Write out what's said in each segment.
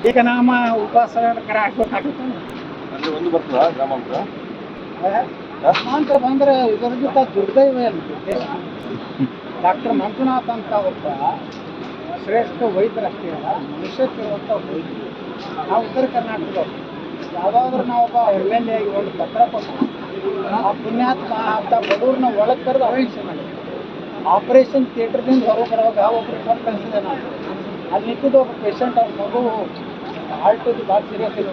ಈಗ ನಮ್ಮ ಉಪವಾಸ ಕರೆ ಹಾಕ್ಬೇಕಾಗುತ್ತೆ ಅಲ್ಲಿ ಒಂದು ಬರ್ತದ ಗ್ರಾಮಾಂತರ ಗ್ರಾಮಾಂತರ ಬಂದ್ರೆ ಇದರಿಂದ ದುರ್ದೈವ ಡಾಕ್ಟರ್ ಮಂಜುನಾಥ್ ಅಂತ ಒಬ್ಬ ಶ್ರೇಷ್ಠ ವೈದ್ಯರಷ್ಟೇ ಅಲ್ಲ ಮನುಷ್ಯತ್ತಿರುವಂಥ ವೈದ್ಯರು. ನಾವು ಉತ್ತರ ಕರ್ನಾಟಕದವರು ಯಾವುದಾದ್ರೂ ನಾವೊಬ್ಬ ಎಮ್ ಎಲ್ ಎ ಆಗಿ ಒಂದು ಪತ್ರ ಕೊಟ್ಟು ಆ ಪುಣ್ಯಾತ್ಮ ಅಂತ ಬಡವ್ರನ್ನ ಒಳಗೆ ಕರೆದು ಅವೇಕ್ಷೆ ಮಾಡಿ ಆಪರೇಷನ್ ಥಿಯೇಟರ್ದಿಂದ ಹೊರಗೆ ಬರುವಾಗ ಒಬ್ಬರು ಫೋನ್ ಕಳಿಸಿದೆ ನಾನು. ಅಲ್ಲಿ ನಿಂತಿದ್ದು ಒಬ್ಬ ಪೇಷಂಟ್ ಅವ್ರ ಮಗು ಹಾರ್ಟಿದ್ದು ಭಾಳ ಸೀರಿಯಸ್ ಇದೆ,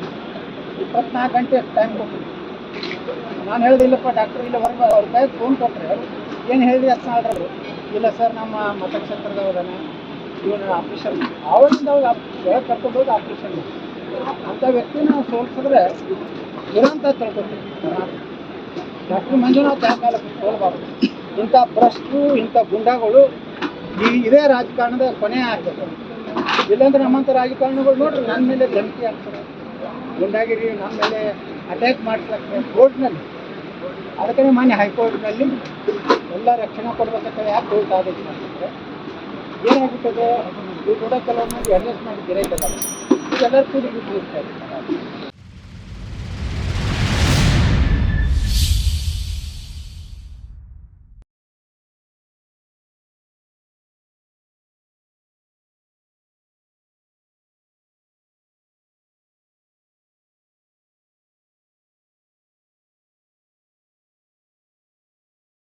24 ಗಂಟೆ ಟೈಮ್ ಕೊಟ್ಟಿದ್ದು. ನಾನು ಹೇಳಿದೆ ಇಲ್ಲಪ್ಪ ಡಾಕ್ಟ್ರ್ ಇಲ್ಲ ಹೊರಗೆ ಅವ್ರ ಕೈಗೆ ಫೋನ್ ಕೊಟ್ಟರೆ ಏನು ಹೇಳಿ ಅಂತ ಮಾಡಿದ್ರು. ಇಲ್ಲ ಸರ್ ನಮ್ಮ ಮತಕ್ಷೇತ್ರದವರೇ ಇವನು ಆಪ್ರೇಷನ್ ಅವರಿಂದ ಅವಾಗ ಒಳಗೆ ಕರ್ಕೊಂಡು ಹೋಗಿ ಆಪ್ರೇಷನ್ ಅಂಥ ವ್ಯಕ್ತಿನ ಸೋಲಿಸಿದ್ರೆ ದುರಂತ ತಿಳ್ಕೊತೀವಿ. ಡಾಕ್ಟರ್ ಮಂಜುನಾಥ್ ಯಾವ ಕಾಲಕ್ಕೆ ಸೋಲ್ಬಾರ್ದು. ಇಂಥ ಭ್ರಷ್ಟರು ಇಂಥ ಗುಂಡಾಗಳು ಇದೇ ರಾಜಕಾರಣದ ಕೊನೆ ಆಗ್ತದೆ. ಇಲ್ಲಾಂದ್ರೆ ನಮ್ಮಂಥ ರಾಜಕಾರಣಿಗಳು ನೋಡ್ರಿ ನನ್ನ ಮೇಲೆ ಧಮಕಿ ಆಗ್ತಾರೆ, ಗುಂಡಾಗಿರಿ ನಮ್ಮ ಮೇಲೆ ಅಟ್ಯಾಕ್ ಮಾಡ್ತಾರೆ ಕೋರ್ಟ್ನಲ್ಲಿ. ಅದಕ್ಕೆ ಮಾನ್ಯ ಹೈಕೋರ್ಟ್ನಲ್ಲಿ ಎಲ್ಲ ರಕ್ಷಣೆ ಕೊಡ್ಬೇಕಂತ ಯಾಕೆ ಕೋರ್ಟ್ ಆದೇಶ ಮಾಡ್ತಾರೆ. ಏನಾಗುತ್ತದೆ, ಇವು ಕೂಡ ಕೆಲವೊಂದು ಅಡ್ಜಸ್ಟ್ ಮಾಡಿ ಗಿರೈತದ ಎಲ್ಲರೂ ಕೂಡಿ ಬಿಟ್ಟಿರ್ತಾರೆ.